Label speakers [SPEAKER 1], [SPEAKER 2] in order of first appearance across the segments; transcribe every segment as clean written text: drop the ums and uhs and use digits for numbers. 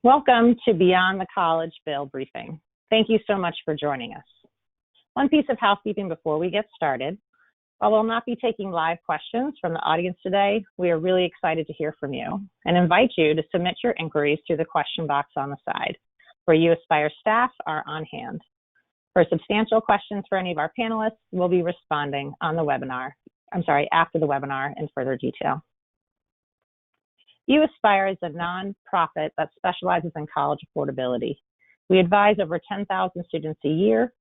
[SPEAKER 1] Welcome to Beyond the College Bill briefing. Thank you so much for joining us. One piece of housekeeping before we get started. While we'll not be taking live questions from the audience today, we are really excited to hear from you and invite you to submit your inquiries through the question box on the side, where uAspire staff are on hand. For substantial questions for any of our panelists, we'll be responding on the webinar, after the webinar in further detail. uAspire is a nonprofit that specializes in college affordability. We advise over 10,000 students a year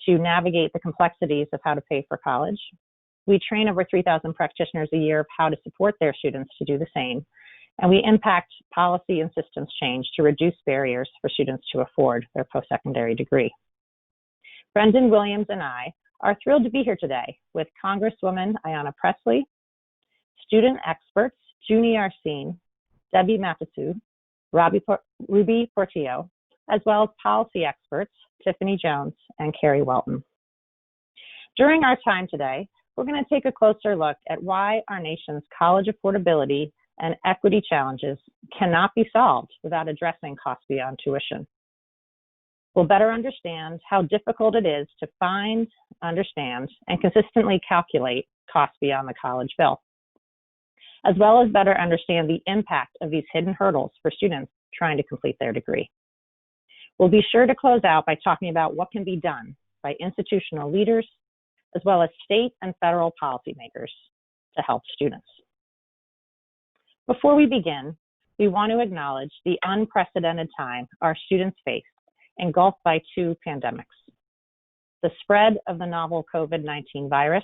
[SPEAKER 1] to navigate the complexities of how to pay for college. We train over 3,000 practitioners a year of how to support their students to do the same. And we impact policy and systems change to reduce barriers for students to afford their post-secondary degree. Brendan Williams and I are thrilled to be here today with Congresswoman Ayanna Pressley, student experts Junie Arsene, Debbie Matasud, Ruby Portillo, as well as policy experts Tiffany Jones and Carrie Welton. During our time today, we're going to take a closer look at why our nation's college affordability and equity challenges cannot be solved without addressing cost beyond tuition. We'll better understand how difficult it is to find, understand, and consistently calculate costs beyond the college bill, as well as better understand the impact of these hidden hurdles for students trying to complete their degree. We'll be sure to close out by talking about what can be done by institutional leaders, as well as state and federal policymakers to help students. Before we begin, we want to acknowledge the unprecedented time our students face, engulfed by two pandemics: the spread of the novel COVID-19 virus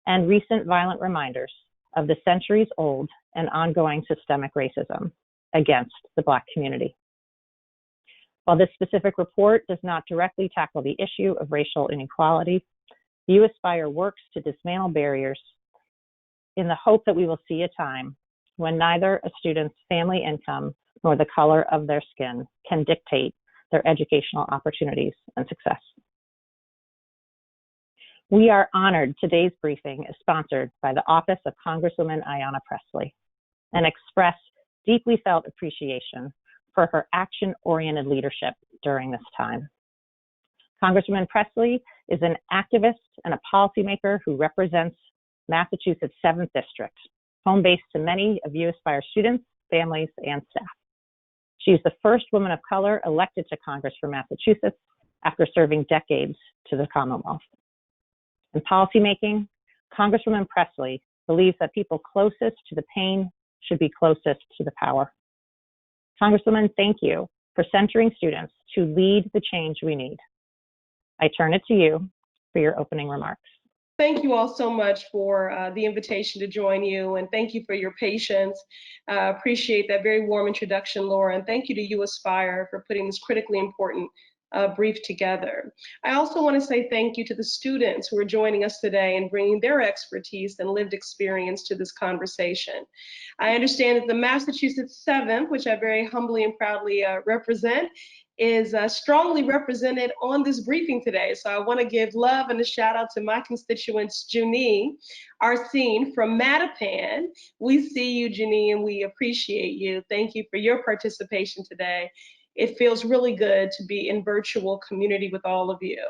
[SPEAKER 1] and recent violent reminders of the centuries-old and ongoing systemic racism against the Black community. While this specific report does not directly tackle the issue of racial inequality, uAspire works to dismantle barriers in the hope that we will see a time when neither a student's family income nor the color of their skin can dictate their educational opportunities and success. We are honored today's briefing is sponsored by the Office of Congresswoman Ayanna Pressley and express deeply felt appreciation for her action-oriented leadership during this time. Congresswoman Pressley is an activist and a policymaker who represents Massachusetts' 7th District, home base to many of uAspire students, families, and staff. She is the first woman of color elected to Congress for Massachusetts after serving decades to the Commonwealth. In policymaking, Congresswoman Pressley believes that people closest to the pain should be closest to the power. Congresswoman, thank you for centering students to lead the change we need. I turn it to you for your opening remarks.
[SPEAKER 2] Thank you all so much for the invitation to join you, and thank you for your patience. Appreciate that very warm introduction, Laura, and thank you to uAspire for putting this critically important brief together. I also want to say thank you to the students who are joining us today and bringing their expertise and lived experience to this conversation. I understand that the Massachusetts 7th, which I very humbly and proudly represent, is strongly represented on this briefing today. So I want to give love and a shout out to my constituents, Junie Arsene from Mattapan. We see you, Junie, and we appreciate you. Thank you for your participation today. It feels really good to be in virtual community with all of you.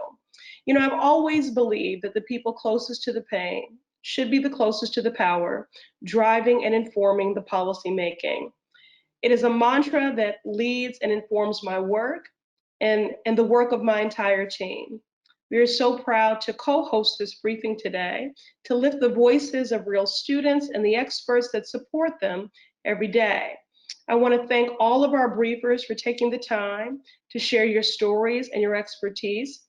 [SPEAKER 2] You know, I've always believed that the people closest to the pain should be the closest to the power, driving and informing the policy making. It is a mantra that leads and informs my work and the work of my entire team. We are so proud to co-host this briefing today to lift the voices of real students and the experts that support them every day. I want to thank all of our briefers for taking the time to share your stories and your expertise.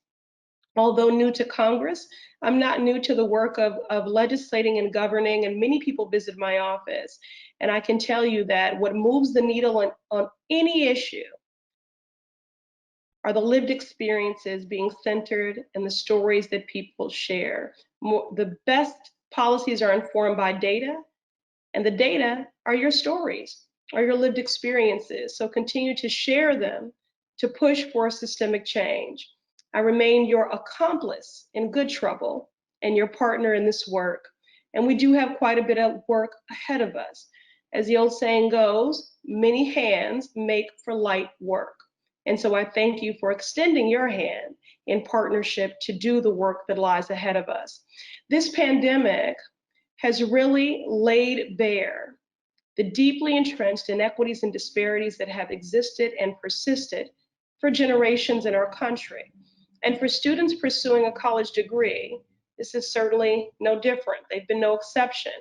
[SPEAKER 2] Although new to Congress, I'm not new to the work of legislating and governing, and many people visit my office. And I can tell you that what moves the needle on any issue are the lived experiences being centered and the stories that people share. The best policies are informed by data, and the data are your stories, are your lived experiences. So continue to share them to push for systemic change. I remain your accomplice in good trouble and your partner in this work. And we do have quite a bit of work ahead of us. As the old saying goes, many hands make for light work. And so I thank you for extending your hand in partnership to do the work that lies ahead of us. This pandemic has really laid bare the deeply entrenched inequities and disparities that have existed and persisted for generations in our country. And for students pursuing a college degree, this is certainly no different. They've been no exception.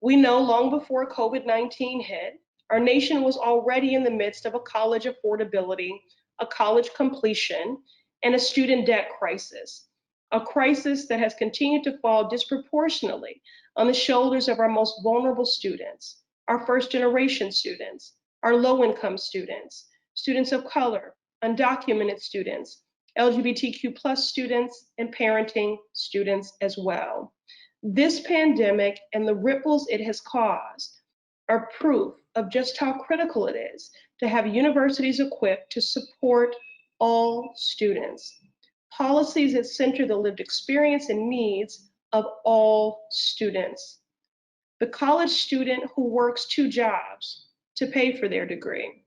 [SPEAKER 2] We know long before COVID-19 hit, our nation was already in the midst of a college affordability, a college completion, and a student debt crisis, a crisis that has continued to fall disproportionately on the shoulders of our most vulnerable students, our first generation students, our low income students, students of color, undocumented students, LGBTQ+ students, and parenting students as well. This pandemic and the ripples it has caused are proof of just how critical it is to have universities equipped to support all students. Policies that center the lived experience and needs of all students. The college student who works 2 jobs to pay for their degree,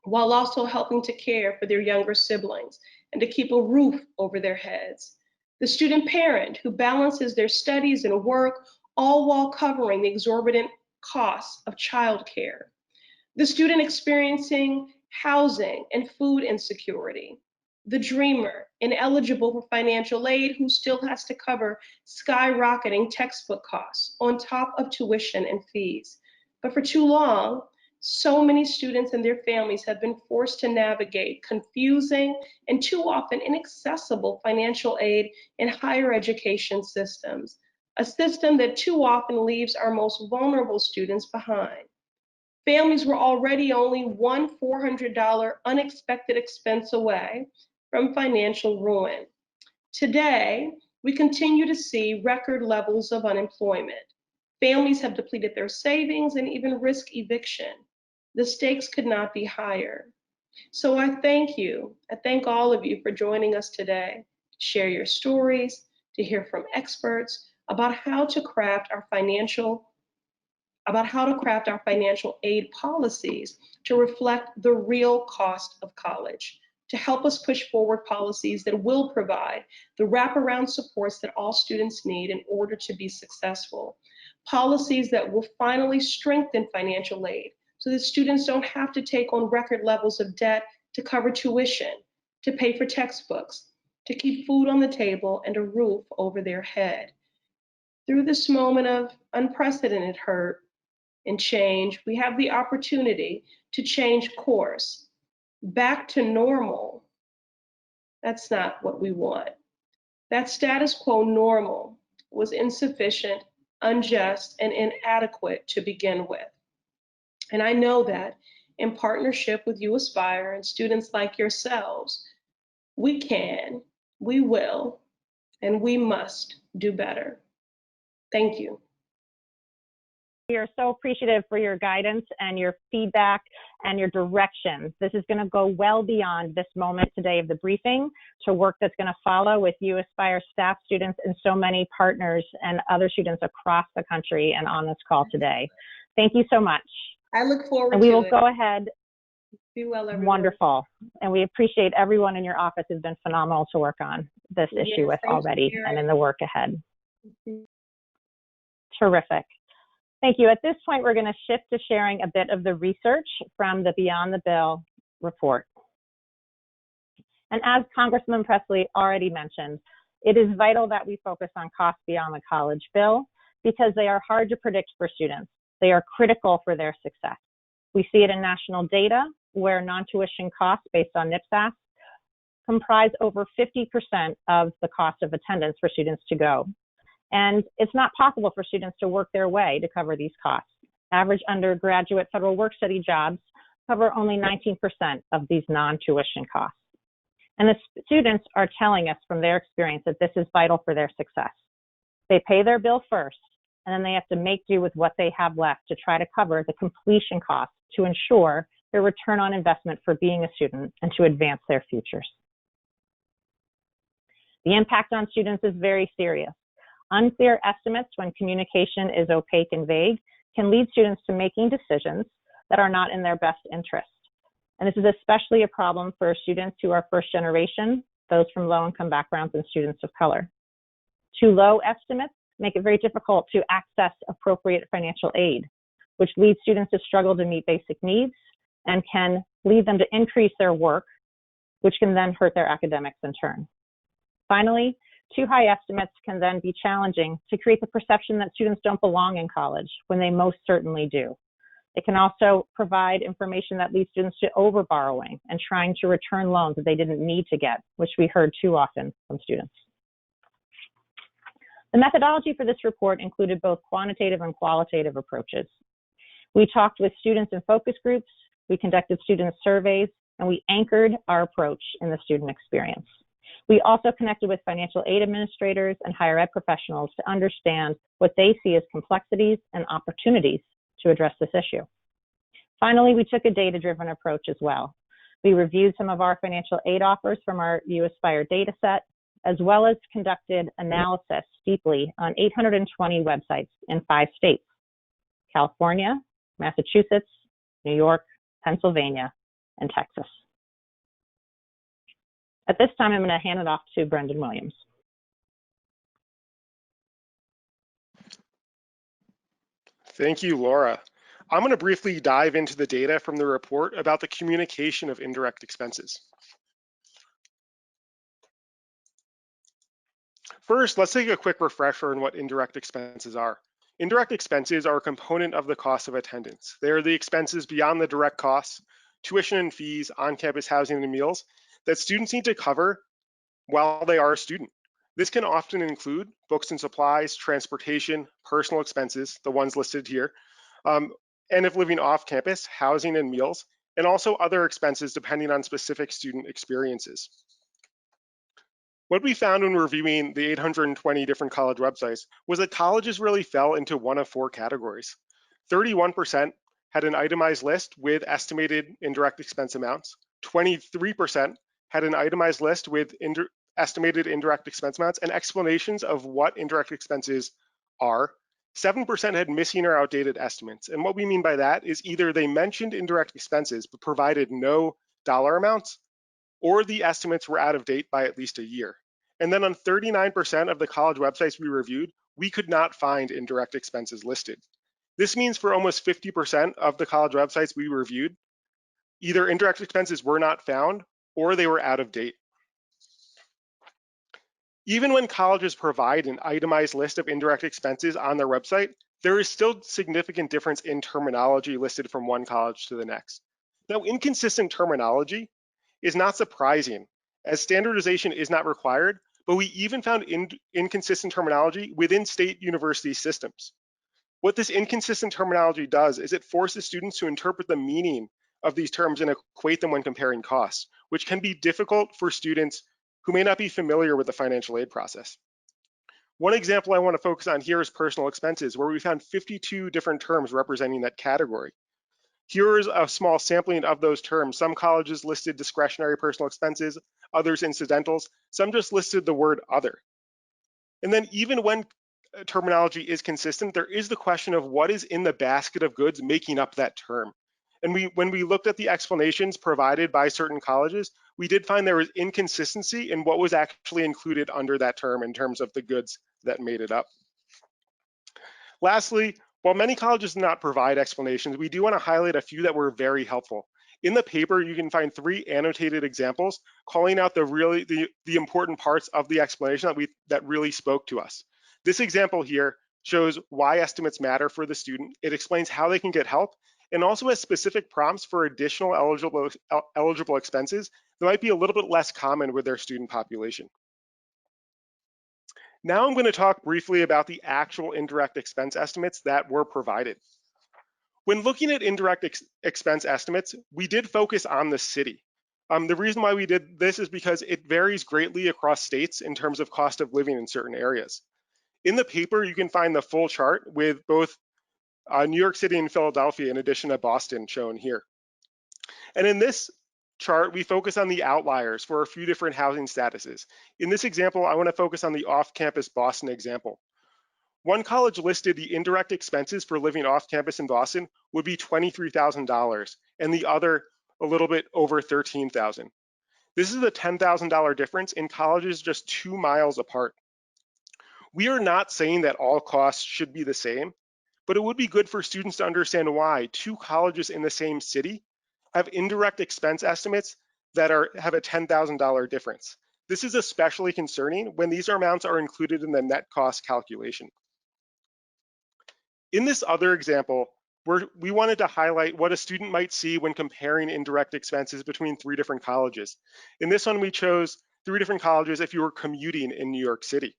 [SPEAKER 2] while also helping to care for their younger siblings and to keep a roof over their heads. The student parent who balances their studies and work, all while covering the exorbitant costs of childcare. The student experiencing housing and food insecurity. The dreamer, ineligible for financial aid, who still has to cover skyrocketing textbook costs on top of tuition and fees. But for too long, so many students and their families have been forced to navigate confusing and too often inaccessible financial aid in higher education systems, a system that too often leaves our most vulnerable students behind. Families were already only one $400 unexpected expense away from financial ruin. Today, we continue to see record levels of unemployment. Families have depleted their savings and even risk eviction. The stakes could not be higher. So I thank you. I thank all of you for joining us today to share your stories, to hear from experts about how to craft our financial aid policies to reflect the real cost of college, to help us push forward policies that will provide the wraparound supports that all students need in order to be successful. Policies that will finally strengthen financial aid so that students don't have to take on record levels of debt to cover tuition, to pay for textbooks, to keep food on the table and a roof over their head. Through this moment of unprecedented hurt and change, we have the opportunity to change course back to normal. That's not what we want. That status quo normal was insufficient, unjust, and inadequate to begin with. And I know that in partnership with uAspire and students like yourselves, we can, we will, and we must do better. Thank you.
[SPEAKER 1] We are so appreciative for your guidance and your feedback and your direction. This is going to go well beyond this moment today of the briefing to work that's going to follow with uAspire staff, students, and so many partners and other students across the country and on this call today. Thank you so much.
[SPEAKER 2] I look forward to it.
[SPEAKER 1] And we will go ahead.
[SPEAKER 2] Be well, everyone.
[SPEAKER 1] Wonderful. And we appreciate everyone in your office has been phenomenal to work on this issue with already and in the work ahead. Terrific. Thank you. At this point, we're going to shift to sharing a bit of the research from the Beyond the Bill report. And as Congressman Presley already mentioned, it is vital that we focus on costs beyond the college bill because they are hard to predict for students. They are critical for their success. We see it in national data where non-tuition costs based on NPSAS comprise over 50% of the cost of attendance for students to go. And it's not possible for students to work their way to cover these costs. Average undergraduate federal work study jobs cover only 19% of these non-tuition costs. And the students are telling us from their experience that this is vital for their success. They pay their bill first, and then they have to make do with what they have left to try to cover the completion costs to ensure their return on investment for being a student and to advance their futures. The impact on students is very serious. Unclear estimates when communication is opaque and vague can lead students to making decisions that are not in their best interest. And this is especially a problem for students who are first generation, those from low-income backgrounds, and students of color. Too low estimates make it very difficult to access appropriate financial aid, which leads students to struggle to meet basic needs and can lead them to increase their work, which can then hurt their academics in turn. Finally, too high estimates can then be challenging to create the perception that students don't belong in college when they most certainly do. It can also provide information that leads students to overborrowing and trying to return loans that they didn't need to get, which we heard too often from students. The methodology for this report included both quantitative and qualitative approaches. We talked with students in focus groups, we conducted student surveys, and we anchored our approach in the student experience. We also connected with financial aid administrators and higher ed professionals to understand what they see as complexities and opportunities to address this issue. Finally, we took a data-driven approach as well. We reviewed some of our financial aid offers from our uAspire data set, as well as conducted analysis deeply on 820 websites in 5 states: California, Massachusetts, New York, Pennsylvania, and Texas. At this time, I'm going to hand it off to Brendan Williams.
[SPEAKER 3] Thank you, Laura. I'm going to briefly dive into the data from the report about the communication of indirect expenses. First, let's take a quick refresher on what indirect expenses are. Indirect expenses are a component of the cost of attendance. They are the expenses beyond the direct costs, tuition and fees, on-campus housing and meals that students need to cover while they are a student. This can often include books and supplies, transportation, personal expenses, the ones listed here, and if living off campus, housing and meals, and also other expenses depending on specific student experiences. What we found when reviewing the 820 different college websites was that colleges really fell into one of 4 categories. 31% had an itemized list with estimated indirect expense amounts. 23% had an itemized list with estimated indirect expense amounts and explanations of what indirect expenses are. 7% had missing or outdated estimates. And what we mean by that is either they mentioned indirect expenses but provided no dollar amounts, or the estimates were out of date by at least a year. And then on 39% of the college websites we reviewed, we could not find indirect expenses listed. This means for almost 50% of the college websites we reviewed, either indirect expenses were not found or they were out of date. Even when colleges provide an itemized list of indirect expenses on their website, there is still significant difference in terminology listed from one college to the next. Now, inconsistent terminology is not surprising, as standardization is not required, but we even found inconsistent terminology within state university systems. What this inconsistent terminology does is it forces students to interpret the meaning of these terms and equate them when comparing costs, which can be difficult for students who may not be familiar with the financial aid process. One example I want to focus on here is personal expenses, where we found 52 different terms representing that category. Here is a small sampling of those terms. Some colleges listed discretionary personal expenses, others incidentals, some just listed the word other. And then even when terminology is consistent, there is the question of what is in the basket of goods making up that term. And when we looked at the explanations provided by certain colleges, we did find there was inconsistency in what was actually included under that term in terms of the goods that made it up. Lastly, while many colleges do not provide explanations, we do want to highlight a few that were very helpful. In the paper, you can find 3 annotated examples calling out the important parts of the explanation that really spoke to us. This example here shows why estimates matter for the student. It explains how they can get help, and also has specific prompts for additional eligible expenses that might be a little bit less common with their student population. Now I'm going to talk briefly about the actual indirect expense estimates that were provided. When looking at indirect expense estimates, we did focus on the city. The reason why we did this is because it varies greatly across states in terms of cost of living in certain areas. In the paper, you can find the full chart with both New York City and Philadelphia, in addition to Boston, shown here. And in this chart, we focus on the outliers for a few different housing statuses. In this example, I want to focus on the off-campus Boston example. One college listed the indirect expenses for living off campus in Boston would be $23,000, and the other a little bit over $13,000. This is a $10,000 difference in colleges just 2 miles apart. We are not saying that all costs should be the same, but it would be good for students to understand why two colleges in the same city have indirect expense estimates that have a $10,000 difference. This is especially concerning when these amounts are included in the net cost calculation. In this other example, we wanted to highlight what a student might see when comparing indirect expenses between 3 different colleges. In this one, we chose 3 different colleges if you were commuting in New York City.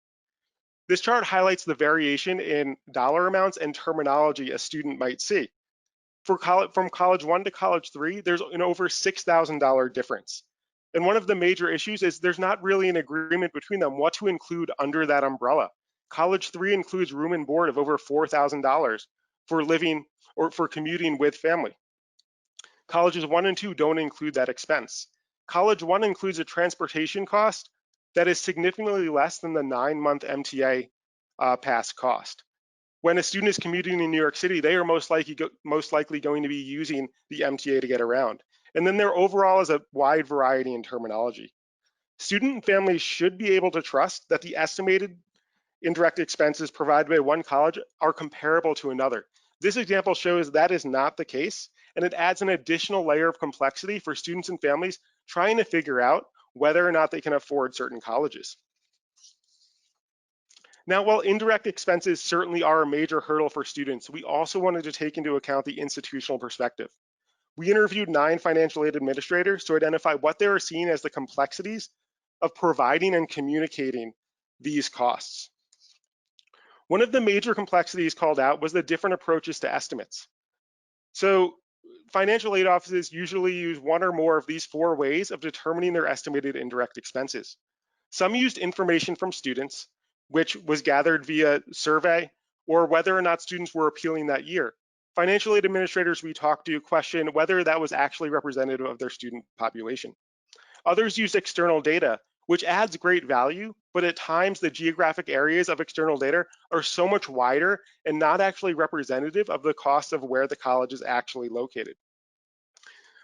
[SPEAKER 3] This chart highlights the variation in dollar amounts and terminology a student might see. From college 1 to college 3, there's an over $6,000 difference. And one of the major issues is there's not really an agreement between them what to include under that umbrella. College 3 includes room and board of over $4,000 for living or for commuting with family. Colleges 1 and 2 don't include that expense. College 1 includes a transportation cost that is significantly less than the 9-month MTA pass cost. When a student is commuting in New York City, they are most likely going to be using the MTA to get around. And then there overall is a wide variety in terminology. Student and families should be able to trust that the estimated indirect expenses provided by one college are comparable to another. This example shows that is not the case, and it adds an additional layer of complexity for students and families trying to figure out whether or not they can afford certain colleges. Now, while indirect expenses certainly are a major hurdle for students, we also wanted to take into account the institutional perspective. We interviewed 9 financial aid administrators to identify what they were seeing as the complexities of providing and communicating these costs. One of the major complexities called out was the different approaches to estimates. So financial aid offices usually use one or more of these 4 ways of determining their estimated indirect expenses. Some used information from students, which was gathered via survey, or whether or not students were appealing that year. Financial aid administrators we talked to question whether that was actually representative of their student population. Others used external data, which adds great value, but at times the geographic areas of external data are so much wider and not actually representative of the cost of where the college is actually located.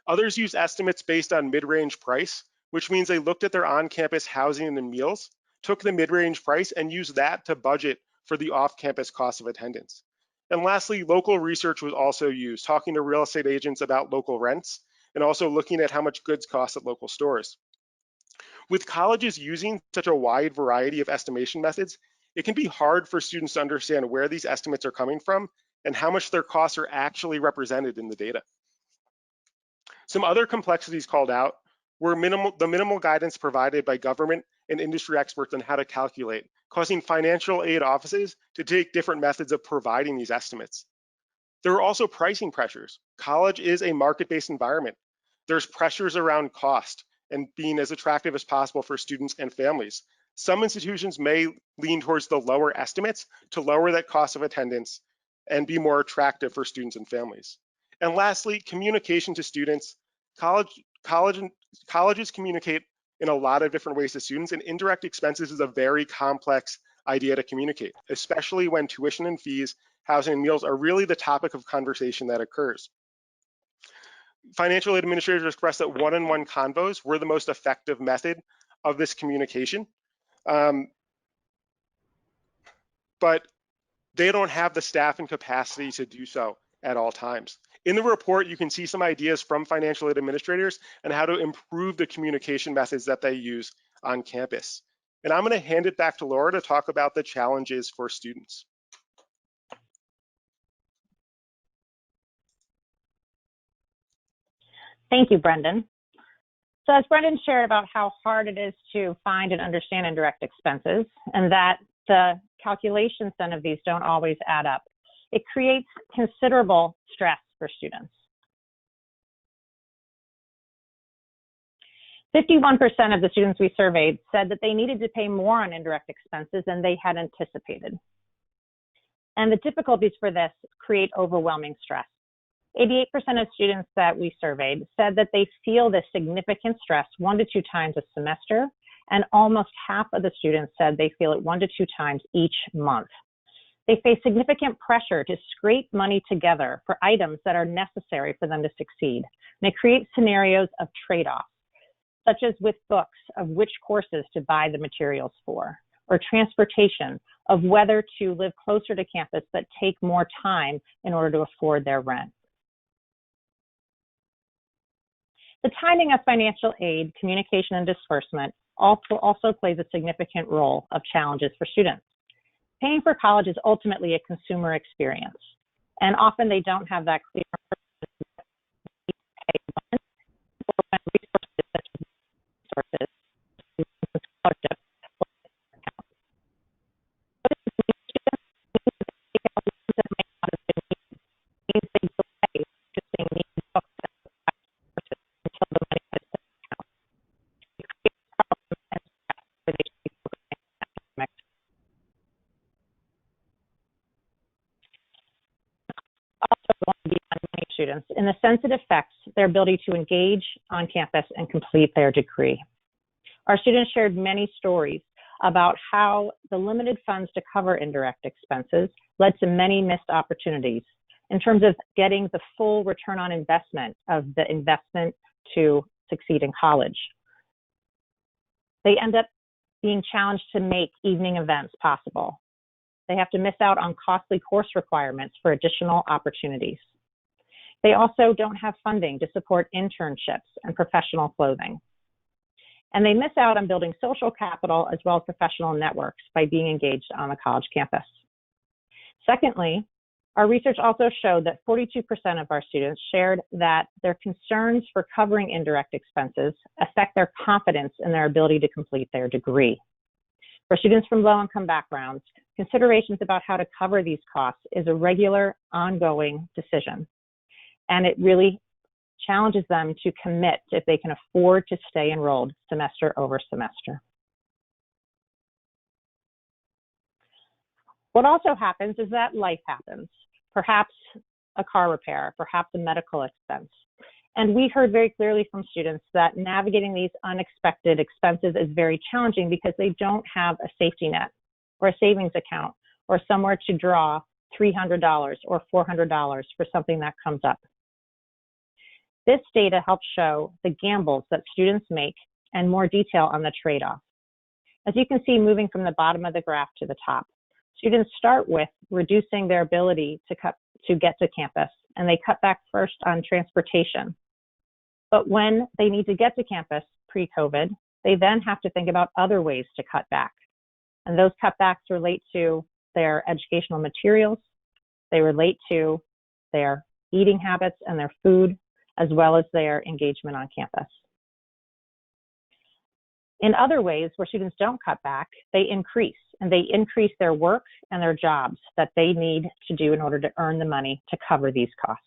[SPEAKER 3] Others use estimates based on mid-range price, which means they looked at their on-campus housing and meals, took the mid-range price, and used that to budget for the off-campus cost of attendance. And lastly, local research was also used, talking to real estate agents about local rents, and also looking at how much goods cost at local stores. With colleges using such a wide variety of estimation methods, it can be hard for students to understand where these estimates are coming from and how much their costs are actually represented in the data. Some other complexities called out were the minimal guidance provided by government and industry experts on how to calculate, causing financial aid offices to take different methods of providing these estimates. There are also pricing pressures. College is a market-based environment. There's pressures around cost and being as attractive as possible for students and families. Some institutions may lean towards the lower estimates to lower that cost of attendance and be more attractive for students and families. And lastly, communication to students. Colleges communicate in a lot of different ways to students, and indirect expenses is a very complex idea to communicate, especially when tuition and fees, housing and meals are really the topic of conversation that occurs. Financial aid administrators expressed that one-on-one convos were the most effective method of this communication, but they don't have the staff and capacity to do so at all times. In the report, you can see some ideas from financial aid administrators and how to improve the communication methods that they use on campus. And I'm going to hand it back to Laura to talk about the challenges for students.
[SPEAKER 1] Thank you, Brendan. So as Brendan shared about how hard it is to find and understand indirect expenses, and that the calculations then of these don't always add up, it creates considerable stress for students. 51% of the students we surveyed said that they needed to pay more on indirect expenses than they had anticipated. And the difficulties for this create overwhelming stress. 88% of students that we surveyed said that they feel this significant stress 1 to 2 times a semester, and almost half of the students said they feel it 1 to 2 times each month. They face significant pressure to scrape money together for items that are necessary for them to succeed. And it creates scenarios of trade-offs, such as with books of which courses to buy the materials for, or transportation of whether to live closer to campus but take more time in order to afford their rent. The timing of financial aid, communication, and disbursement also plays a significant role of challenges for students. Paying for college is ultimately a consumer experience, and often they don't have that clear pay when or when resources such as resources, scholarships, account. What does this mean? Students means that they take out loans that might not have been needed. It means they delay purchasing needed books and courses until the money has been account. It creates problems and stress where they should be focusing on academics. Also going to be on many students in the sense it affects their ability to engage on campus and complete their degree. Our students shared many stories about how the limited funds to cover indirect expenses led to many missed opportunities in terms of getting the full return on investment of the investment to succeed in college. They end up being challenged to make evening events possible. They have to miss out on costly course requirements for additional opportunities. They also don't have funding to support internships and professional clothing. And they miss out on building social capital as well as professional networks by being engaged on the college campus. Secondly, our research also showed that 42% of our students shared that their concerns for covering indirect expenses affect their confidence in their ability to complete their degree. For students from low-income backgrounds, considerations about how to cover these costs is a regular, ongoing decision. And it really challenges them to commit if they can afford to stay enrolled semester over semester. What also happens is that life happens, perhaps a car repair, perhaps a medical expense. And we heard very clearly from students that navigating these unexpected expenses is very challenging because they don't have a safety net or a savings account or somewhere to draw $300 or $400 for something that comes up. This data helps show the gambles that students make and more detail on the trade-off. As you can see, moving from the bottom of the graph to the top, students start with reducing their ability to get to campus, and they cut back first on transportation. But when they need to get to campus pre-COVID, they then have to think about other ways to cut back. And those cutbacks relate to their educational materials, they relate to their eating habits and their food, as well as their engagement on campus. In other ways, where students don't cut back, they increase their work and their jobs that they need to do in order to earn the money to cover these costs.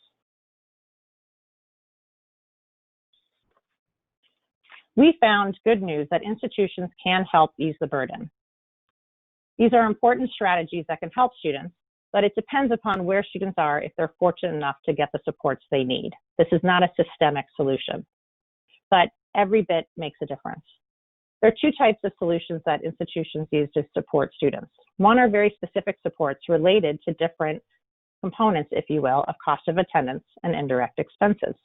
[SPEAKER 1] We found good news that institutions can help ease the burden. These are important strategies that can help students, but it depends upon where students are if they're fortunate enough to get the supports they need. This is not a systemic solution, but every bit makes a difference. There are two types of solutions that institutions use to support students. One are very specific supports related to different components, if you will, of cost of attendance and indirect expenses.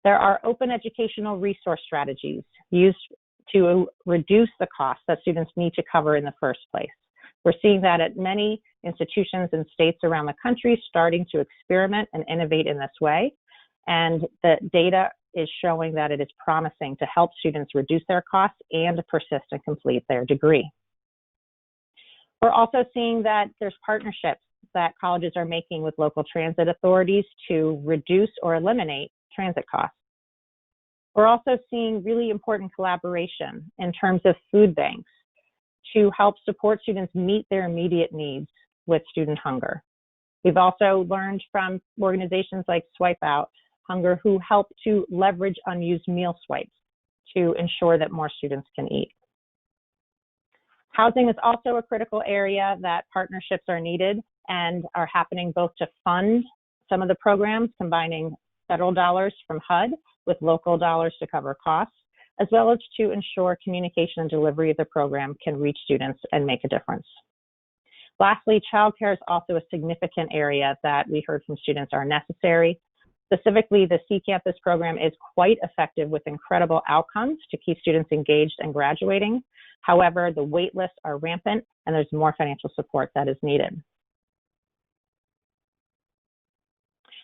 [SPEAKER 1] There are open educational resource strategies used to reduce the costs that students need to cover in the first place. We're seeing that at many institutions and states around the country starting to experiment and innovate in this way. And the data is showing that it is promising to help students reduce their costs and persist and complete their degree. We're also seeing that there's partnerships that colleges are making with local transit authorities to reduce or eliminate transit costs. We're also seeing really important collaboration in terms of food banks to help support students meet their immediate needs with student hunger. We've also learned from organizations like Swipe Out Hunger who help to leverage unused meal swipes to ensure that more students can eat. Housing is also a critical area that partnerships are needed and are happening both to fund some of the programs, combining federal dollars from HUD with local dollars to cover costs, as well as to ensure communication and delivery of the program can reach students and make a difference. Lastly, childcare is also a significant area that we heard from students are necessary. Specifically, the C-Campus program is quite effective with incredible outcomes to keep students engaged and graduating. However, the wait lists are rampant and there's more financial support that is needed.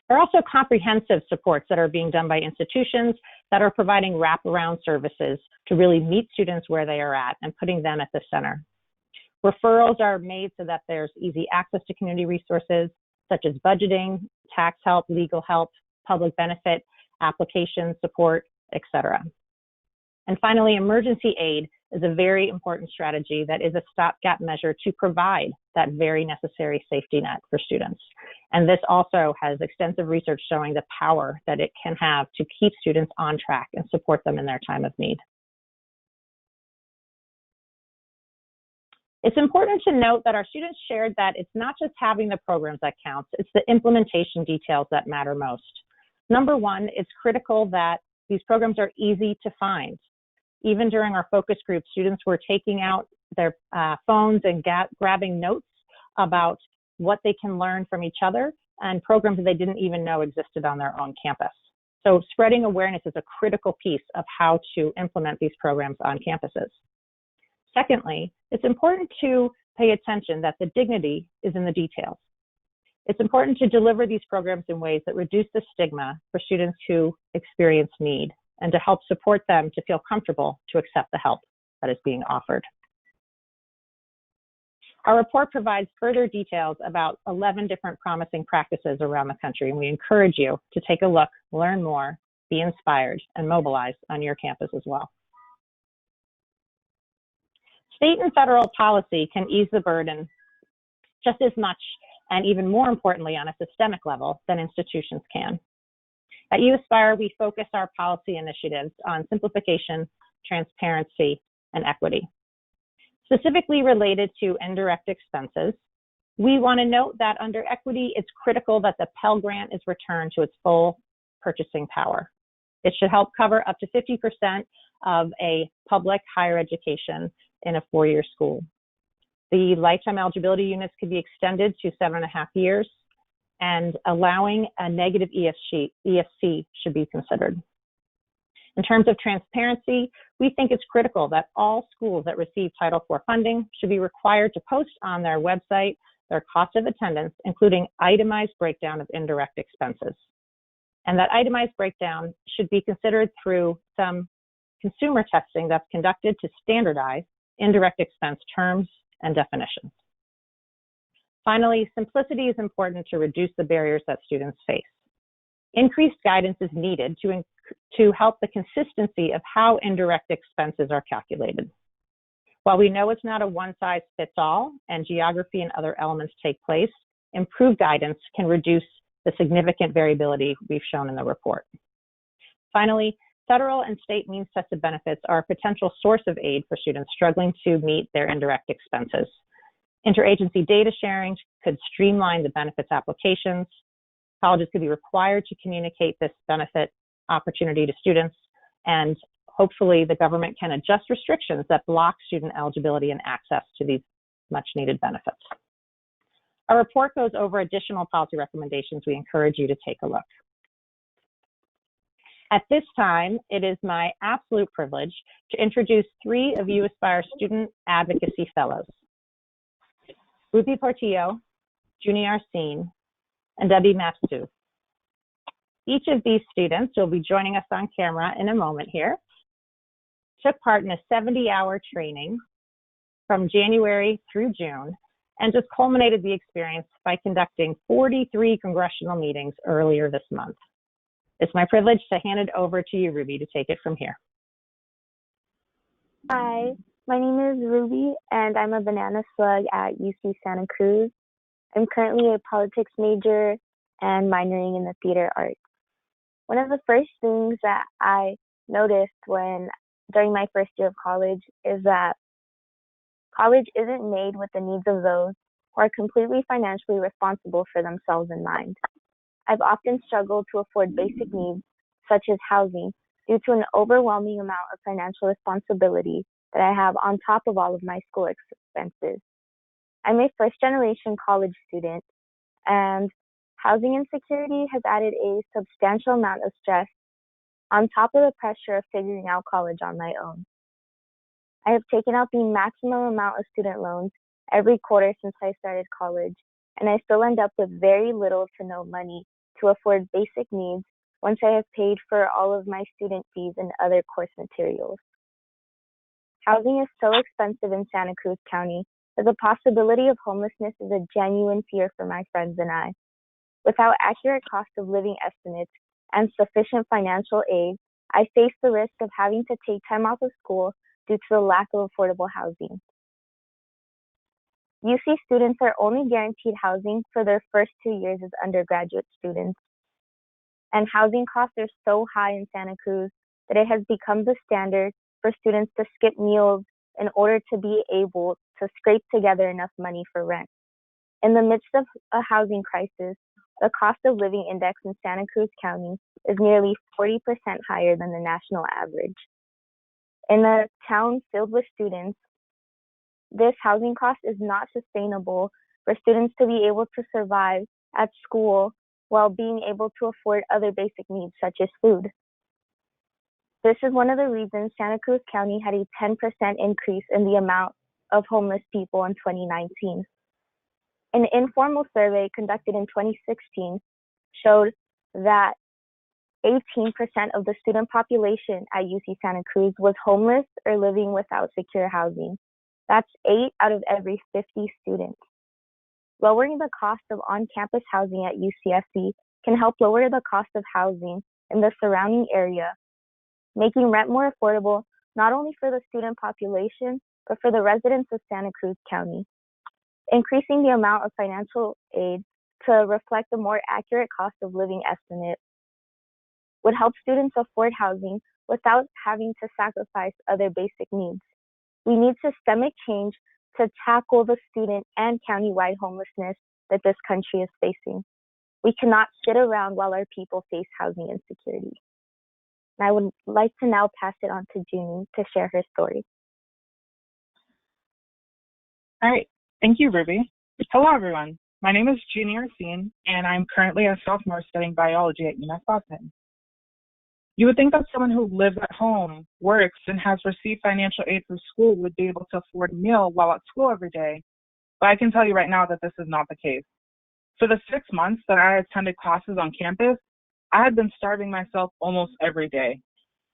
[SPEAKER 1] There are also comprehensive supports that are being done by institutions that are providing wraparound services to really meet students where they are at and putting them at the center. Referrals are made so that there's easy access to community resources such as budgeting, tax help, legal help, public benefit, application support, etc. And finally, emergency aid is a very important strategy that is a stopgap measure to provide that very necessary safety net for students. And this also has extensive research showing the power that it can have to keep students on track and support them in their time of need. It's important to note that our students shared that it's not just having the programs that counts, it's the implementation details that matter most. Number one, it's critical that these programs are easy to find. Even during our focus group, students were taking out their phones and grabbing notes about what they can learn from each other and programs that they didn't even know existed on their own campus. So spreading awareness is a critical piece of how to implement these programs on campuses. Secondly, it's important to pay attention that the dignity is in the details. It's important to deliver these programs in ways that reduce the stigma for students who experience need and to help support them to feel comfortable to accept the help that is being offered. Our report provides further details about 11 different promising practices around the country, and we encourage you to take a look, learn more, be inspired, and mobilize on your campus as well. State and federal policy can ease the burden just as much and even more importantly on a systemic level than institutions can. At uAspire, we focus our policy initiatives on simplification, transparency, and equity. Specifically related to indirect expenses, we want to note that under equity, it's critical that the Pell Grant is returned to its full purchasing power. It should help cover up to 50% of a public higher education in a four-year school. The lifetime eligibility units could be extended to 7.5 years, and allowing a negative ESC should be considered. In terms of transparency, we think it's critical that all schools that receive Title IV funding should be required to post on their website their cost of attendance, including itemized breakdown of indirect expenses. And that itemized breakdown should be considered through some consumer testing that's conducted to standardize indirect expense terms and definitions. Finally, simplicity is important to reduce the barriers that students face. Increased guidance is needed to help the consistency of how indirect expenses are calculated. While we know it's not a one-size-fits-all and geography and other elements take place, improved guidance can reduce the significant variability we've shown in the report. Finally, federal and state means-tested benefits are a potential source of aid for students struggling to meet their indirect expenses. Interagency data sharing could streamline the benefits applications. Colleges could be required to communicate this benefit opportunity to students, and hopefully the government can adjust restrictions that block student eligibility and access to these much-needed benefits. Our report goes over additional policy recommendations. We encourage you to take a look. At this time, it is my absolute privilege to introduce 3 of uAspire Student Advocacy Fellows, Ruby Portillo, Junie Arsene, and Debbie Mapsu. Each of these students will be joining us on camera in a moment here, took part in a 70-hour training from January through June, and just culminated the experience by conducting 43 congressional meetings earlier this month. It's my privilege to hand it over to you, Ruby, to take it from here.
[SPEAKER 4] Hi, my name is Ruby, and I'm a banana slug at UC Santa Cruz. I'm currently a politics major and minoring in the theater arts. One of the first things that I noticed during my first year of college is that college isn't made with the needs of those who are completely financially responsible for themselves in mind. I've often struggled to afford basic needs, such as housing, due to an overwhelming amount of financial responsibility that I have on top of all of my school expenses. I'm a first-generation college student, and housing insecurity has added a substantial amount of stress on top of the pressure of figuring out college on my own. I have taken out the maximum amount of student loans every quarter since I started college, and I still end up with very little to no money to afford basic needs once I have paid for all of my student fees and other course materials. Housing is so expensive in Santa Cruz County that the possibility of homelessness is a genuine fear for my friends and I. Without accurate cost of living estimates and sufficient financial aid, I face the risk of having to take time off of school due to the lack of affordable housing. UC students are only guaranteed housing for their first 2 years as undergraduate students. And housing costs are so high in Santa Cruz that it has become the standard for students to skip meals in order to be able to scrape together enough money for rent. In the midst of a housing crisis, the cost of living index in Santa Cruz County is nearly 40% higher than the national average. In a town filled with students, this housing cost is not sustainable for students to be able to survive at school while being able to afford other basic needs such as food. This is one of the reasons Santa Cruz County had a 10% increase in the amount of homeless people in 2019. An informal survey conducted in 2016 showed that 18% of the student population at UC Santa Cruz was homeless or living without secure housing. That's 8 out of every 50 students. Lowering the cost of on-campus housing at UCSC can help lower the cost of housing in the surrounding area, making rent more affordable not only for the student population, but for the residents of Santa Cruz County. Increasing the amount of financial aid to reflect a more accurate cost of living estimate would help students afford housing without having to sacrifice other basic needs. We need systemic change to tackle the student and county-wide homelessness that this country is facing. We cannot sit around while our people face housing insecurity. And I would like to now pass it on to Junie to share her story.
[SPEAKER 5] All right. Thank you, Ruby. Hello, everyone. My name is Junie Racine, and I'm currently a sophomore studying biology at UMass Boston. You would think that someone who lives at home, works, and has received financial aid from school would be able to afford a meal while at school every day, but I can tell you right now that this is not the case. For the 6 months that I attended classes on campus, I had been starving myself almost every day.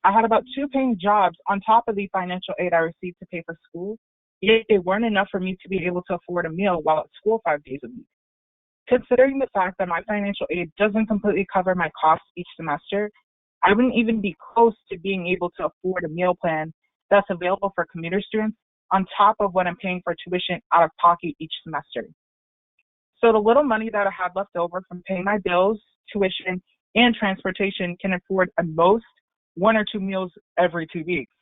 [SPEAKER 5] I had about 2 paying jobs on top of the financial aid I received to pay for school, yet they weren't enough for me to be able to afford a meal while at school 5 days a week. Considering the fact that my financial aid doesn't completely cover my costs each semester, I wouldn't even be close to being able to afford a meal plan that's available for commuter students on top of what I'm paying for tuition out of pocket each semester. So the little money that I had left over from paying my bills, tuition, and transportation can afford at most 1 or 2 meals every 2 weeks.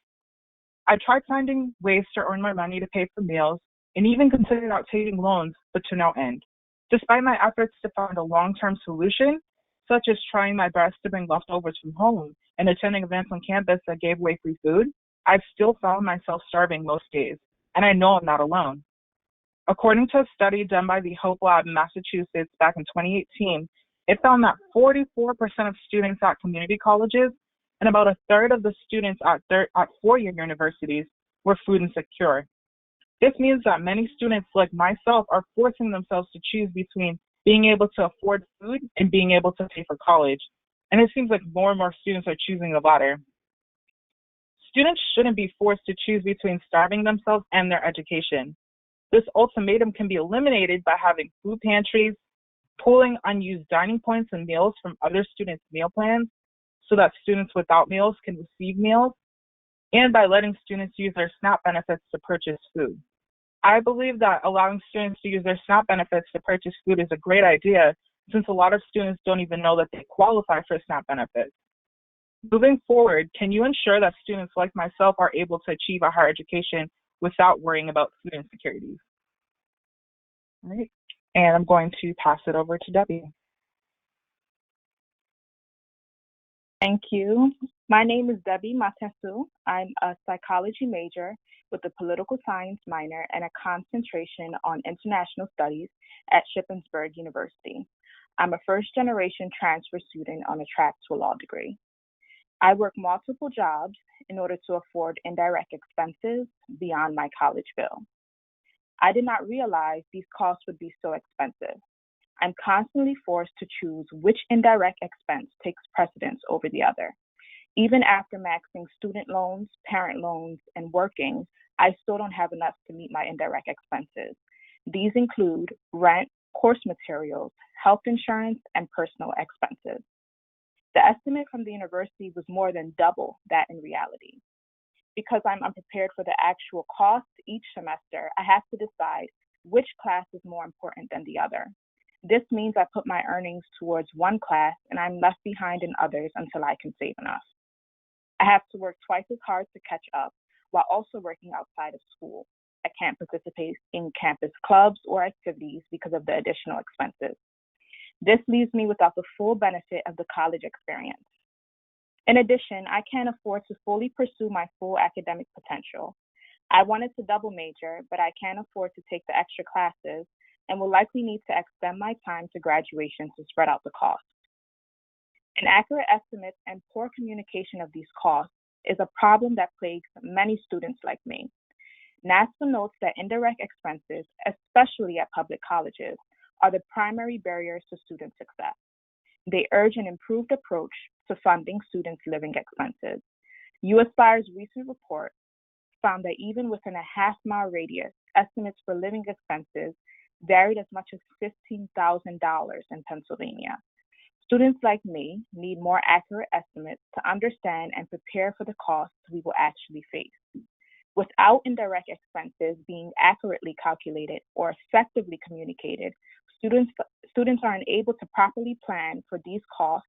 [SPEAKER 5] I tried finding ways to earn my money to pay for meals and even considered out taking loans, but to no end. Despite my efforts to find a long-term solution, such as trying my best to bring leftovers from home and attending events on campus that gave away free food, I've still found myself starving most days, and I know I'm not alone. According to a study done by the Hope Lab in Massachusetts back in 2018, it found that 44% of students at community colleges and about a third of the students at four-year universities were food insecure. This means that many students like myself are forcing themselves to choose between being able to afford food and being able to pay for college. And it seems like more and more students are choosing the latter. Students shouldn't be forced to choose between starving themselves and their education. This ultimatum can be eliminated by having food pantries, pooling unused dining points and meals from other students' meal plans so that students without meals can receive meals, and by letting students use their SNAP benefits to purchase food. I believe that allowing students to use their SNAP benefits to purchase food is a great idea, since a lot of students don't even know that they qualify for SNAP benefits. Moving forward, can you ensure that students like myself are able to achieve a higher education without worrying about food insecurities? All right, and I'm going to pass it over to Debbie.
[SPEAKER 6] Thank you.
[SPEAKER 5] My name is Debbie Matesu. I'm a psychology major with a political science minor and a concentration on international studies at Shippensburg University. I'm a first-generation transfer student on a track to a law degree. I work multiple jobs in order to afford indirect expenses beyond my college bill. I did not realize these costs would be so expensive. I'm constantly forced to choose which indirect expense takes precedence over the other. Even after maxing student loans, parent loans, and working, I still don't have enough to meet my indirect expenses. These include rent, course materials, health insurance, and personal expenses. The estimate from the university was more than double that in reality. Because I'm unprepared for the actual cost each semester, I have to decide which class is more important than the other. This means I put my earnings towards one class and I'm left behind in others until I can save enough. I have to work twice as hard to catch up while also working outside of school. I can't participate in campus clubs or activities because of the additional expenses. This leaves me without the full benefit of the college experience. In addition, I can't afford to fully pursue my full academic potential. I wanted to double major, but I can't afford to take the extra classes and will likely need to extend my time to graduation to spread out the costs. Inaccurate estimates and poor communication of these costs is a problem that plagues many students like me. NASFA notes that indirect expenses, especially at public colleges, are the primary barriers to student success. They urge an improved approach to funding students' living expenses. uAspire's recent report found that even within a half-mile radius, estimates for living expenses varied as much as $15,000 in Pennsylvania. Students like me need more accurate estimates to understand and prepare for the costs we will actually face. Without indirect expenses being accurately calculated or effectively communicated, students are unable to properly plan for these costs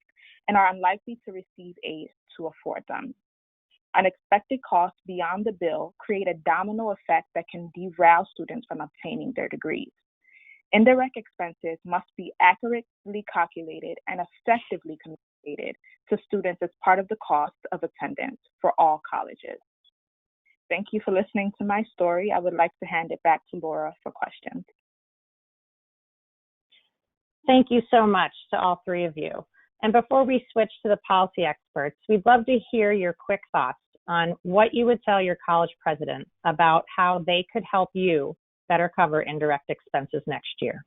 [SPEAKER 5] and are unlikely to receive aid to afford them. Unexpected costs beyond the bill create a domino effect that can derail students from obtaining their degrees. Indirect expenses must be accurately calculated and effectively communicated to students as part of the cost of attendance for all colleges. Thank you for listening to my story. I would like to hand it back to Laura for questions.
[SPEAKER 1] Thank you so much to all three of you. And before we switch to the policy experts, we'd love to hear your quick thoughts on what you would tell your college president about how they could help you better cover indirect expenses next year.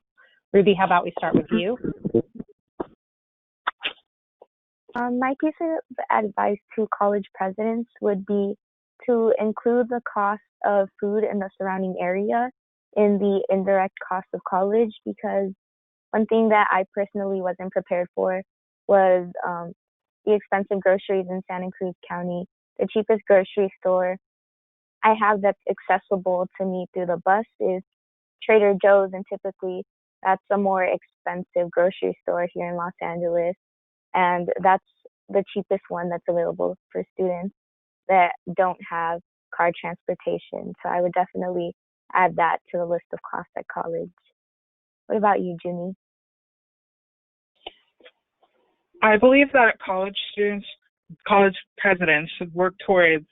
[SPEAKER 1] Ruby, how about we start with you?
[SPEAKER 4] My piece of advice to college presidents would be to include the cost of food in the surrounding area in the indirect cost of college, because one thing that I personally wasn't prepared for was the expensive groceries in Santa Cruz County. The cheapest grocery store I have that's accessible to me through the bus is Trader Joe's, and typically that's a more expensive grocery store here in Los Angeles, and that's the cheapest one that's available for students that don't have car transportation. So I would definitely add that to the list of costs at college. What about you, Junie?
[SPEAKER 5] I believe that college presidents should work towards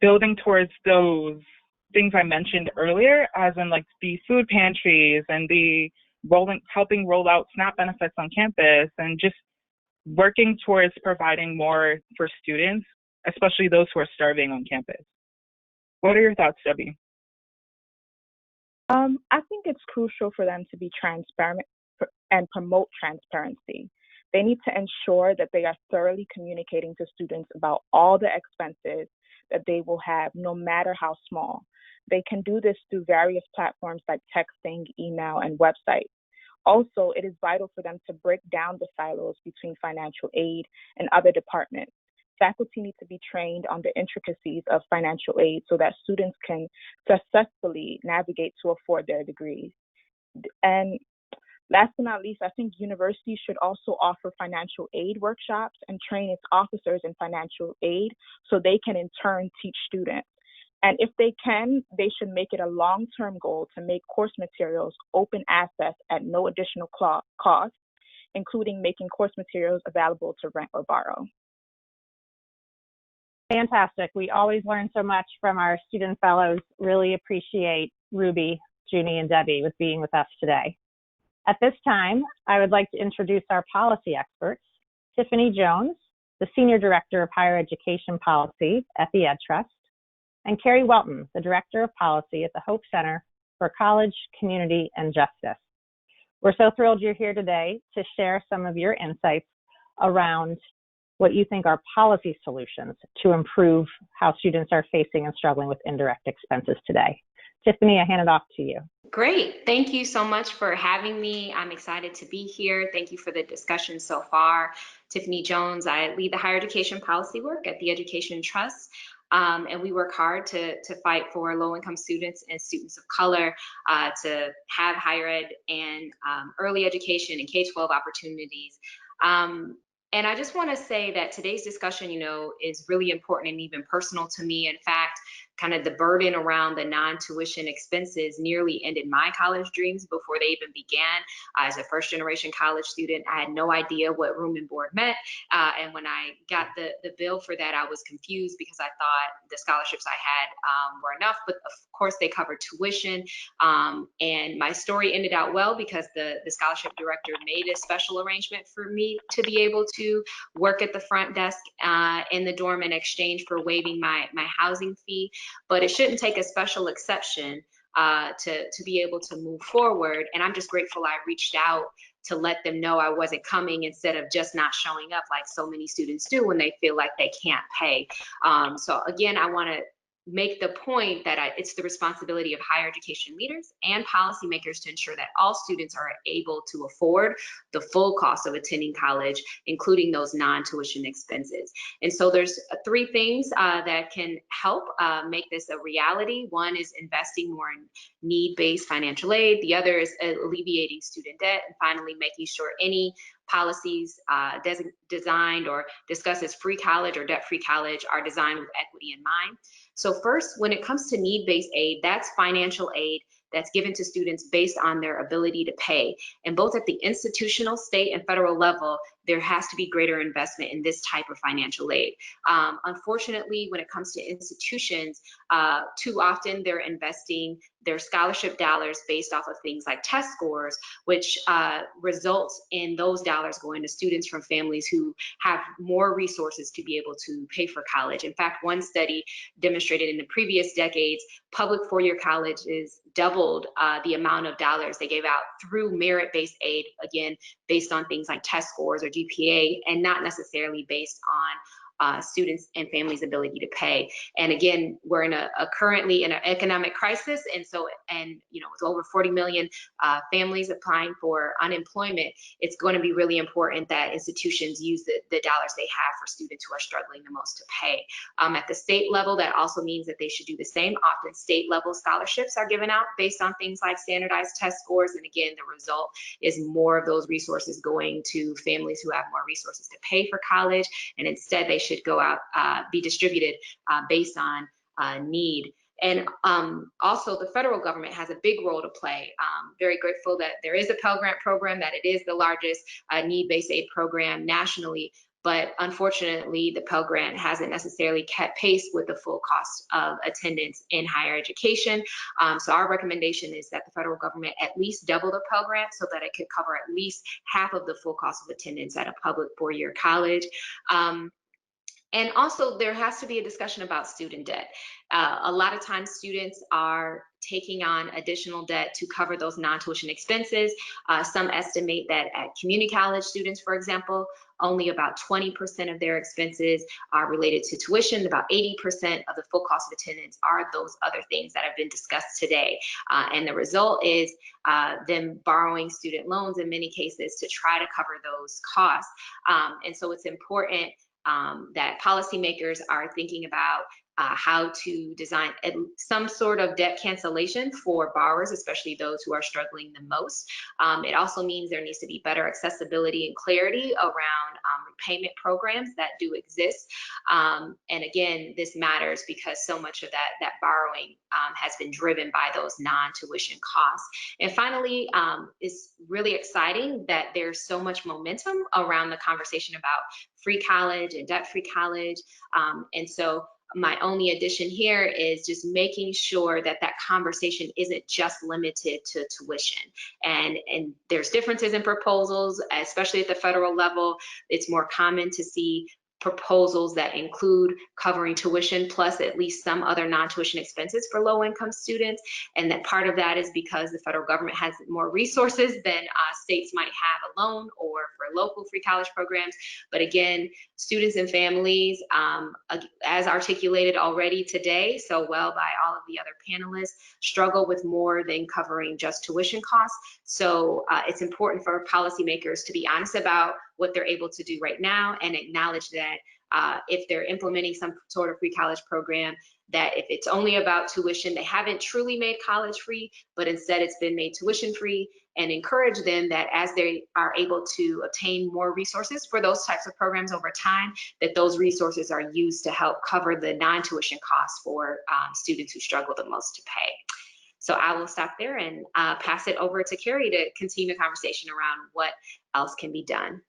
[SPEAKER 5] building towards those things I mentioned earlier, as in like the food pantries and the helping roll out SNAP benefits on campus, and just working towards providing more for students, especially those who are starving on campus. What are your thoughts, Debbie? I think it's crucial for them to be transparent and promote transparency. They need to ensure that they are thoroughly communicating to students about all the expenses that they will have, no matter how small. They can do this through various platforms like texting, email, and websites. Also, it is vital for them to break down the silos between financial aid and other departments. Faculty need to be trained on the intricacies of financial aid so that students can successfully navigate to afford their degrees. And last but not least, I think universities should also offer financial aid workshops and train its officers in financial aid so they can in turn teach students. And if they can, they should make it a long-term goal to make course materials open access at no additional cost, including making course materials available to rent or borrow.
[SPEAKER 1] Fantastic. We always learn so much from our student fellows. Really appreciate Ruby, Junie, and Debbie with being with us today. At this time, I would like to introduce our policy experts, Tiffany Jones, the Senior Director of Higher Education Policy at the Ed Trust, and Carrie Welton, the Director of Policy at the Hope Center for College, Community, and Justice. We're so thrilled you're here today to share some of your insights around what you think are policy solutions to improve how students are facing and struggling with indirect expenses today. Tiffany, I hand it off to you.
[SPEAKER 6] Great. Thank you so much for having me. I'm excited to be here. Thank you for the discussion so far. Tiffany Jones, I lead the higher education policy work at the Education Trust. And we work hard to fight for low-income students and students of color to have higher ed and early education and K-12 opportunities. And I just want to say that today's discussion, is really important and even personal to me. In fact, kind of the burden around the non-tuition expenses nearly ended my college dreams before they even began. As a first-generation college student, I had no idea what room and board meant. And when I got the bill for that, I was confused because I thought the scholarships I had were enough, but of course they covered tuition. And my story ended out well because the scholarship director made a special arrangement for me to be able to work at the front desk in the dorm in exchange for waiving my housing fee. But it shouldn't take a special exception to be able to move forward. And I'm just grateful I reached out to let them know I wasn't coming instead of just not showing up like so many students do when they feel like they can't pay. So again, I want to make the point that it's the responsibility of higher education leaders and policymakers to ensure that all students are able to afford the full cost of attending college, including those non-tuition expenses. And so there's three things that can help make this a reality. One is investing more in need-based financial aid. The other is alleviating student debt. And finally, making sure any policies designed or discussed as free college or debt-free college are designed with equity in mind. So first, when it comes to need-based aid, that's financial aid that's given to students based on their ability to pay. And both at the institutional, state, and federal level, there has to be greater investment in this type of financial aid. Unfortunately, when it comes to institutions, too often they're investing their scholarship dollars based off of things like test scores, which results in those dollars going to students from families who have more resources to be able to pay for college. In fact, one study demonstrated in the previous decades, public four-year colleges doubled the amount of dollars they gave out through merit-based aid, again, based on things like test scores or GPA, and not necessarily based on students and families' ability to pay. And again, we're currently in an economic crisis, and with over 40 million families applying for unemployment, it's going to be really important that institutions use the dollars they have for students who are struggling the most to pay. At the state level, that also means that they should do the same. Often state level scholarships are given out based on things like standardized test scores, and again, the result is more of those resources going to families who have more resources to pay for college, and instead they should go out, be distributed based on need. And also the federal government has a big role to play. Very grateful that there is a Pell Grant program, that it is the largest need-based aid program nationally, but unfortunately the Pell Grant hasn't necessarily kept pace with the full cost of attendance in higher education. So our recommendation is that the federal government at least double the Pell Grant so that it could cover at least half of the full cost of attendance at a public four-year college. And also there has to be a discussion about student debt. A lot of times students are taking on additional debt to cover those non-tuition expenses. Some estimate that at community college students, for example, only about 20% of their expenses are related to tuition. About 80% of the full cost of attendance are those other things that have been discussed today. And the result is them borrowing student loans in many cases to try to cover those costs. And so it's important that policymakers are thinking about how to design some sort of debt cancellation for borrowers, especially those who are struggling the most. It also means there needs to be better accessibility and clarity around payment programs that do exist. And again, this matters because so much of that borrowing has been driven by those non-tuition costs. And finally, it's really exciting that there's so much momentum around the conversation about free college and debt-free college. And so my only addition here is just making sure that that conversation isn't just limited to tuition. And there's differences in proposals, especially at the federal level. It's more common to see proposals that include covering tuition plus at least some other non-tuition expenses for low-income students. And that part of that is because the federal government has more resources than states might have alone or for local free college programs. But again, students and families, as articulated already today so well by all of the other panelists, struggle with more than covering just tuition costs. So it's important for policymakers to be honest about what they're able to do right now and acknowledge that if they're implementing some sort of free college program, that if it's only about tuition, they haven't truly made college free, but instead it's been made tuition free, and encourage them that as they are able to obtain more resources for those types of programs over time, that those resources are used to help cover the non-tuition costs for students who struggle the most to pay. So I will stop there and pass it over to Carrie to continue the conversation around what else can be done.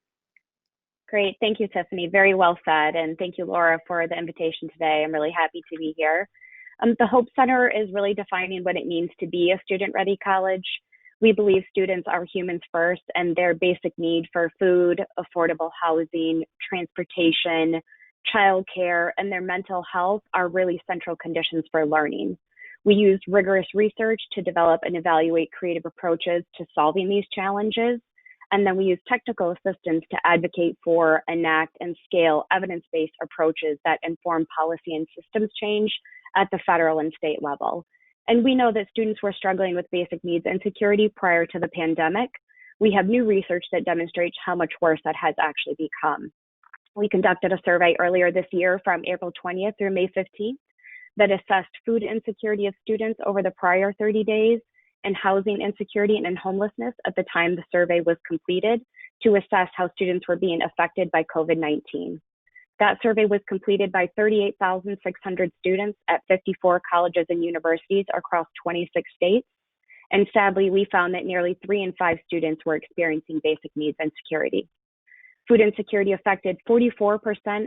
[SPEAKER 7] Great, thank you, Tiffany. Very well said, and thank you, Laura, for the invitation today. I'm really happy to be here. The Hope Center is really defining what it means to be a student-ready college. We believe students are humans first, and their basic need for food, affordable housing, transportation, childcare, and their mental health are really central conditions for learning. We use rigorous research to develop and evaluate creative approaches to solving these challenges. And then we use technical assistance to advocate for, enact, and scale evidence-based approaches that inform policy and systems change at the federal and state level. And we know that students were struggling with basic needs insecurity prior to the pandemic. We have new research that demonstrates how much worse that has actually become. We conducted a survey earlier this year from April 20th through May 15th that assessed food insecurity of students over the prior 30 days and housing insecurity and homelessness at the time the survey was completed to assess how students were being affected by COVID-19. That survey was completed by 38,600 students at 54 colleges and universities across 26 states. And sadly, we found that nearly 3 in 5 students were experiencing basic needs insecurity. Food insecurity affected 44%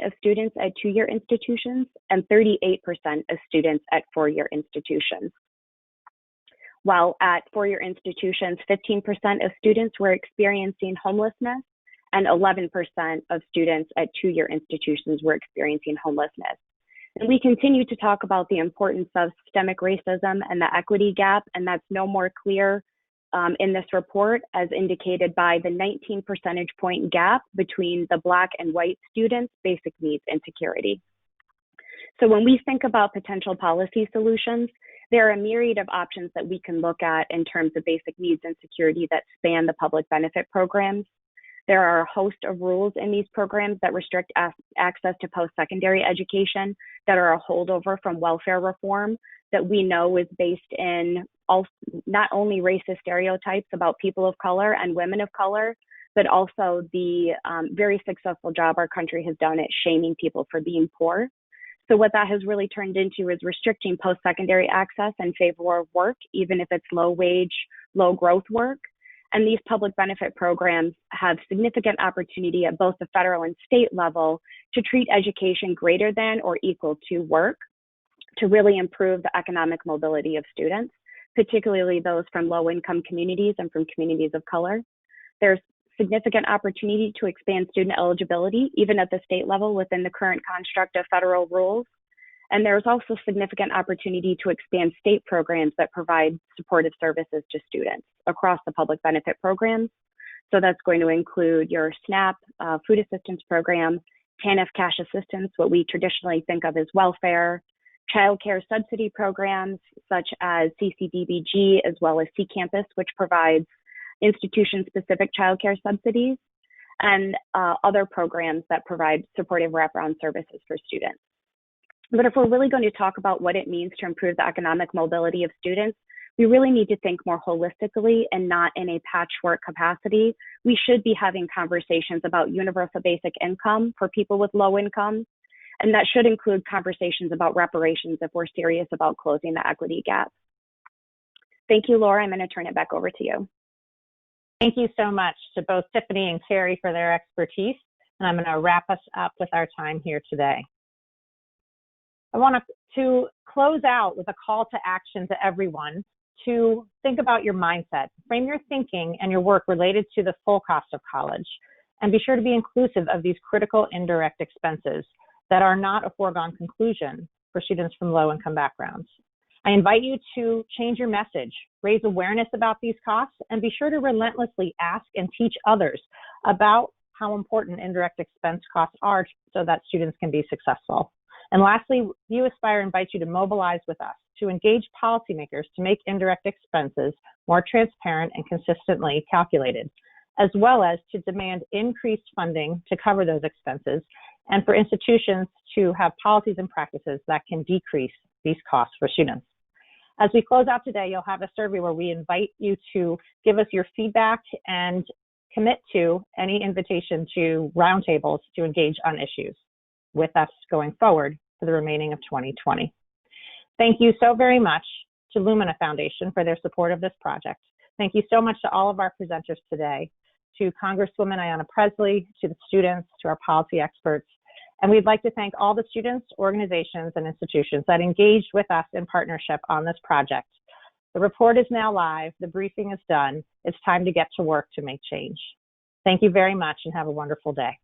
[SPEAKER 7] of students at 2-year institutions and 38% of students at 4-year institutions. While at 4-year institutions, 15% of students were experiencing homelessness and 11% of students at 2-year institutions were experiencing homelessness. And we continue to talk about the importance of systemic racism and the equity gap, and that's no more clear in this report as indicated by the 19 percentage point gap between the Black and white students' basic needs insecurity. So when we think about potential policy solutions, there are a myriad of options that we can look at in terms of basic needs insecurity that span the public benefit programs. There are a host of rules in these programs that restrict access to post-secondary education that are a holdover from welfare reform that we know is based in not only racist stereotypes about people of color and women of color, but also the very successful job our country has done at shaming people for being poor. So what that has really turned into is restricting post-secondary access in favor of work, even if it's low-wage, low-growth work. And these public benefit programs have significant opportunity at both the federal and state level to treat education greater than or equal to work to really improve the economic mobility of students, particularly those from low-income communities and from communities of color. There's significant opportunity to expand student eligibility, even at the state level within the current construct of federal rules. And there's also significant opportunity to expand state programs that provide supportive services to students across the public benefit programs. So that's going to include your SNAP food assistance program, TANF cash assistance, what we traditionally think of as welfare, child care subsidy programs such as CCDBG, as well as C-Campus, which provides institution-specific child care subsidies, and other programs that provide supportive wraparound services for students. But if we're really going to talk about what it means to improve the economic mobility of students, we really need to think more holistically and not in a patchwork capacity. We should be having conversations about universal basic income for people with low incomes, and that should include conversations about reparations if we're serious about closing the equity gap. Thank you, Laura. I'm going to turn it back over to you.
[SPEAKER 1] Thank you so much to both Tiffany and Carrie for their expertise, and I'm going to wrap us up with our time here today. I want to close out with a call to action to everyone to think about your mindset, frame your thinking and your work related to the full cost of college, and be sure to be inclusive of these critical indirect expenses that are not a foregone conclusion for students from low-income backgrounds. I invite you to change your message, raise awareness about these costs, and be sure to relentlessly ask and teach others about how important indirect expense costs are so that students can be successful. And lastly, uAspire invites you to mobilize with us to engage policymakers to make indirect expenses more transparent and consistently calculated, as well as to demand increased funding to cover those expenses, and for institutions to have policies and practices that can decrease these costs for students. As we close out today, you'll have a survey where we invite you to give us your feedback and commit to any invitation to roundtables to engage on issues with us going forward for the remaining of 2020. Thank you so very much to Lumina Foundation for their support of this project. Thank you so much to all of our presenters today, to Congresswoman Ayanna Presley, to the students, to our policy experts. And we'd like to thank all the students, organizations, and institutions that engaged with us in partnership on this project. The report is now live. The briefing is done. It's time to get to work to make change. Thank you very much and have a wonderful day.